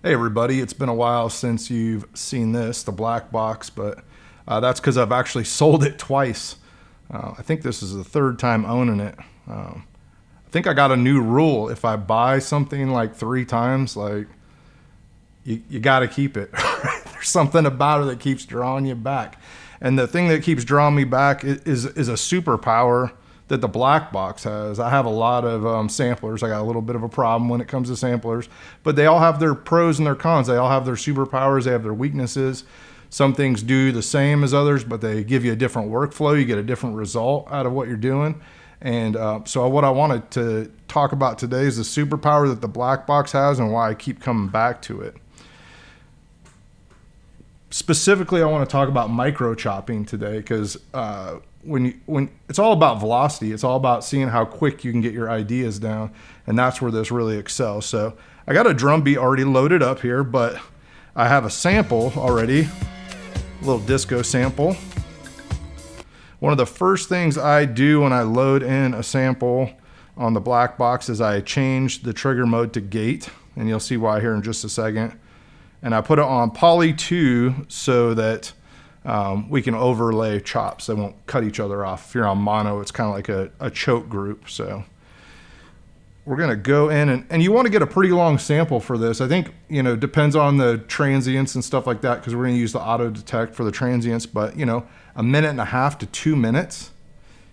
Hey everybody, it's been a while since you've seen this, the Blackbox, but that's because I've actually sold it twice. I think this is the third time owning it. I think I got a new rule. If I buy something like 3 times, like you got to keep it. There's something about it that keeps drawing you back. And the thing that keeps drawing me back is a superpower that the Blackbox has. I have a lot of samplers. I got a little bit of a problem when it comes to samplers, but they all have their pros and their cons. They all have their superpowers. They have their weaknesses. Some things do the same as others, but they give you a different workflow. You get a different result out of what you're doing. And so what I wanted to talk about today is the superpower that the Blackbox has and why I keep coming back to it. Specifically, I want to talk about micro chopping today because when it's all about velocity, it's all about seeing how quick you can get your ideas down, and that's where this really excels. So I got a drum beat already loaded up here, but I have a sample already, a little disco sample. One of the first things I do when I load in a sample on the Blackbox is I change the trigger mode to gate, and you'll see why here in just a second. And I put it on poly 2 so that we can overlay chops. They won't cut each other off. If you're on mono, it's kind of like a choke group. So we're gonna go in and you want to get a pretty long sample for this. I think, depends on the transients and stuff like that, because we're gonna use the auto detect for the transients, but 1.5 to 2 minutes.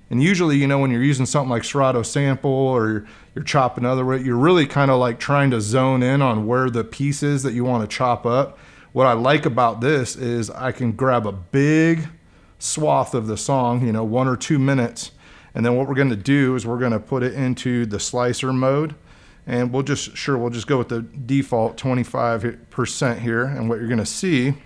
And usually, when you're using something like Serato sample or you're chopping other way, you're really kind of like trying to zone in on where the piece is that you want to chop up. What I like about this is I can grab a big swath of the song, 1 or 2 minutes. And then what we're going to do is we're going to put it into the slicer mode. And we'll just go with the default 25% here. And what you're going to see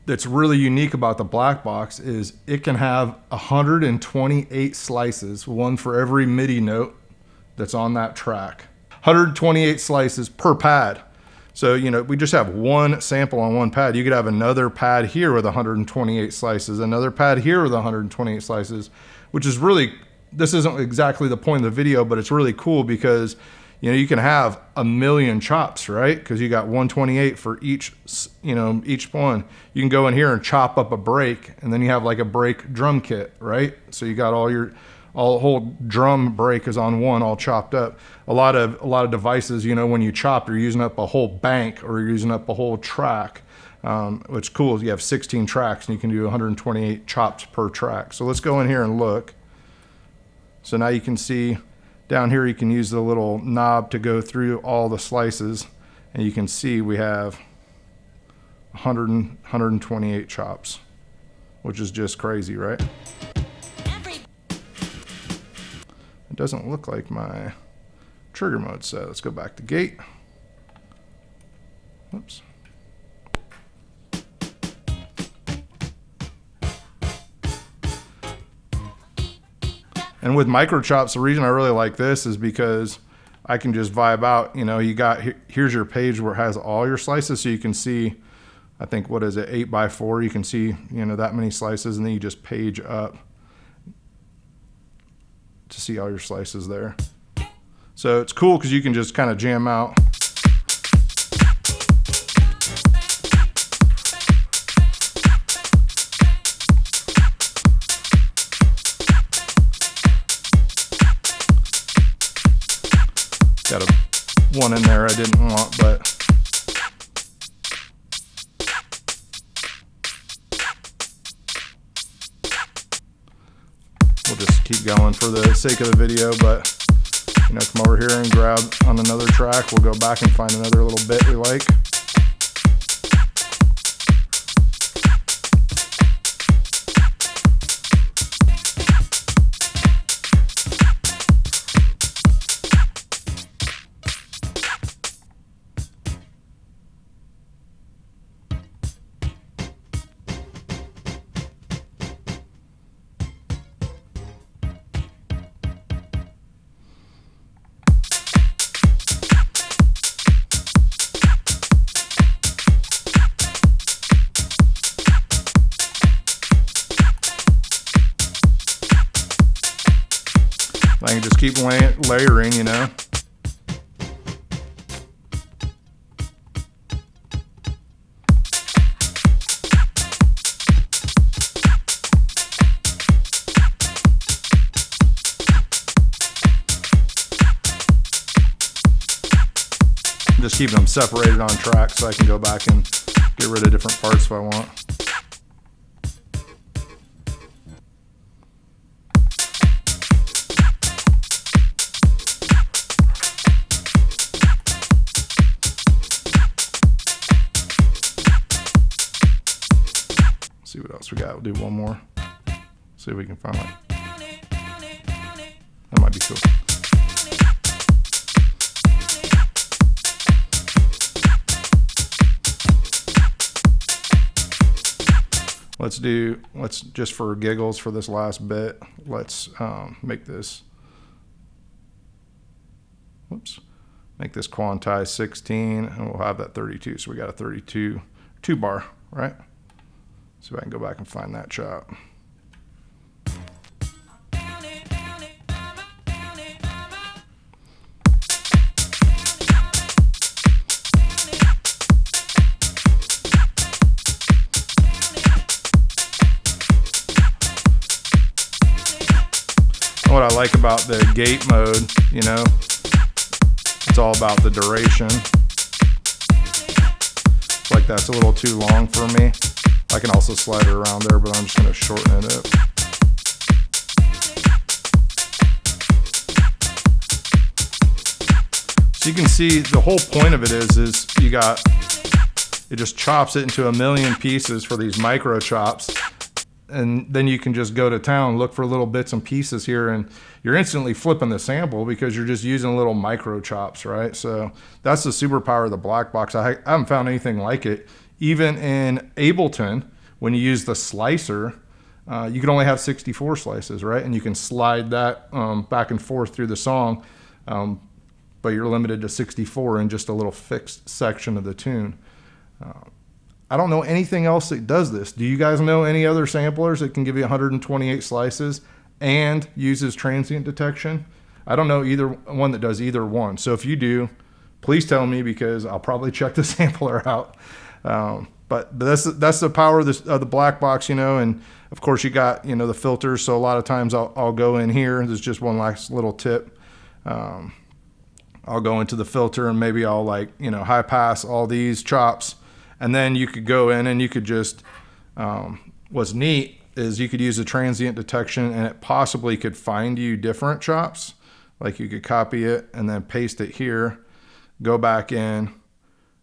that's really unique about the Blackbox is it can have 128 slices, one for every MIDI note that's on that track. 128 slices per pad. So, we just have one sample on one pad. You could have another pad here with 128 slices, another pad here with 128 slices, which is really, this isn't exactly the point of the video, but it's really cool because, you can have 1,000,000 chops, right? Because you got 128 for each, each one. You can go in here and chop up a break, and then you have like a break drum kit, right? So you got the whole drum break is on one, all chopped up. A lot of devices, when you chop, you're using up a whole bank or you're using up a whole track. What's cool is you have 16 tracks and you can do 128 chops per track. So let's go in here and look. So now you can see down here, you can use the little knob to go through all the slices, and you can see we have 128 chops, which is just crazy, right? It doesn't look like my trigger mode set. Let's go back to gate. Oops. And with micro chops, the reason I really like this is because I can just vibe out. Here's your page where it has all your slices, so you can see, I think, what is it, 8x4, you can see, that many slices, and then you just page up to see all your slices there. So it's cool because you can just kind of jam out. Got one in there I didn't want, but we'll just keep going for the sake of the video. But come over here and grab on another track. We'll go back and find another little bit we like. I can just keep layering, just keeping them separated on track so I can go back and get rid of different parts if I want. See what else we got. We'll do one more. See if we can find it. That might be cool. Let's just for giggles for this last bit, let's make this, make this quantize 16, and we'll have that 32. So we got a 32 2 bar, right? See if I can go back and find that chop. What I like about the gate mode, you know, it's all about the duration. Like that's a little too long for me. I can also slide it around there, but I'm just going to shorten it up. So you can see the whole point of it is it just chops it into a million pieces for these micro chops. And then you can just go to town, look for little bits and pieces here, and you're instantly flipping the sample because you're just using little micro chops, right? So that's the superpower of the Blackbox. I haven't found anything like it. Even in Ableton, when you use the slicer, you can only have 64 slices, right? And you can slide that back and forth through the song, but you're limited to 64 in just a little fixed section of the tune. I don't know anything else that does this. Do you guys know any other samplers that can give you 128 slices and uses transient detection? I don't know either one that does either one. So if you do, please tell me because I'll probably check the sampler out. But that's the power of the Blackbox, you know. And of course you got, you know, the filters. So a lot of times I'll go in here. There's just one last little tip. I'll go into the filter and maybe I'll high pass all these chops. And then you could go in and you could just, what's neat is you could use a transient detection and it possibly could find you different chops. Like you could copy it and then paste it here, go back in,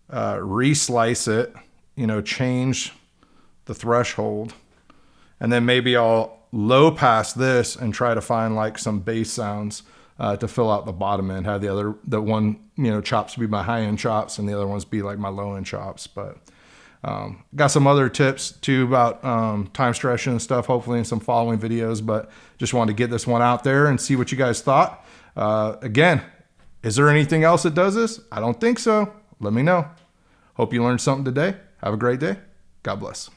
reslice it, you know, change the threshold. And then maybe I'll low pass this and try to find like some bass sounds to fill out the bottom end, have the one, you know, chops be my high end chops and the other ones be like my low end chops. But got some other tips too about time stretching and stuff, hopefully in some following videos, but just wanted to get this one out there and see what you guys thought. Again, is there anything else that does this? I don't think so. Let me know. Hope you learned something today. Have a great day. God bless.